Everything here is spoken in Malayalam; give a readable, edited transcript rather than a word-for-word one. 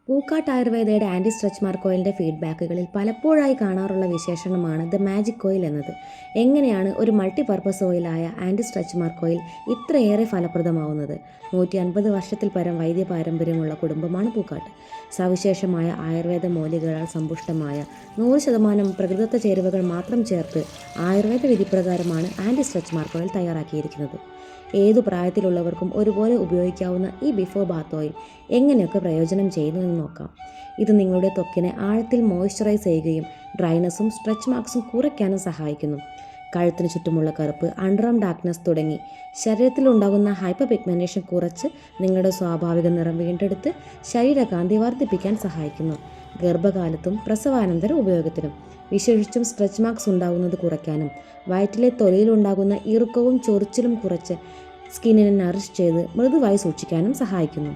പൂക്കാട്ട് ആയുർവേദയുടെ ആൻറ്റി സ്ട്രെച്ച് മാർക്ക് ഓയിലിൻ്റെ ഫീഡ്ബാക്കുകളിൽ പലപ്പോഴായി കാണാറുള്ള വിശേഷണമാണ് ദ മാജിക് ഓയിൽ എന്നത്. എങ്ങനെയാണ് ഒരു മൾട്ടിപർപ്പസ് ഓയിലായ ആൻറ്റി സ്ട്രെച്ച് മാർക്ക് ഓയിൽ ഇത്രയേറെ ഫലപ്രദമാവുന്നത്? 150 വർഷത്തിൽ പരം വൈദ്യ പാരമ്പര്യമുള്ള കുടുംബമാണ് പൂക്കാട്ട്. സവിശേഷമായ ആയുർവേദ മൂലികകളാൽ സമ്പുഷ്ടമായ 100% പ്രകൃതിദത്ത ചേരുവകൾ മാത്രം ചേർത്ത് ആയുർവേദ വിധിപ്രകാരമാണ് ആൻറ്റി സ്ട്രെച്ച് മാർക്ക് ഓയിൽ തയ്യാറാക്കിയിരിക്കുന്നത്. ഏതു പ്രായത്തിലുള്ളവർക്കും ഒരുപോലെ ഉപയോഗിക്കാവുന്ന ഈ ബിഫോർ ബാത്ത് ഓയിൽ എങ്ങനെയൊക്കെ പ്രയോജനം ചെയ്യുന്നു എന്ന് നോക്കാം. ഇത് നിങ്ങളുടെ ത്വക്കിനെ ആഴത്തിൽ മോയ്സ്ചറൈസ് ചെയ്യുകയും ഡ്രൈനസും സ്ട്രെച്ച് മാർക്സും കുറയ്ക്കാനും സഹായിക്കുന്നു. കഴുത്തിന് ചുറ്റുമുള്ള കറുപ്പ്, അണ്ടർആം ഡാർക്ക്നെസ് തുടങ്ങി ശരീരത്തിലുണ്ടാകുന്ന ഹൈപ്പർ പിഗ്മെൻറ്റേഷൻ കുറച്ച് നിങ്ങളുടെ സ്വാഭാവിക നിറം വീണ്ടെടുത്ത് ശരീരകാന്തി വർദ്ധിപ്പിക്കാൻ സഹായിക്കുന്നു. ഗർഭകാലത്തും പ്രസവാനന്തര ഉപയോഗത്തിനും, വിശേഷിച്ചും സ്ട്രെച്ച് മാർക്സ് ഉണ്ടാകുന്നത് കുറയ്ക്കാനും വയറ്റിലെ തൊലിയിലുണ്ടാകുന്ന ഇറുക്കവും ചൊറിച്ചിലും കുറച്ച് സ്കിന്നിനെ നറിഷ് ചെയ്ത് മൃദുവായി സൂക്ഷിക്കാനും സഹായിക്കുന്നു.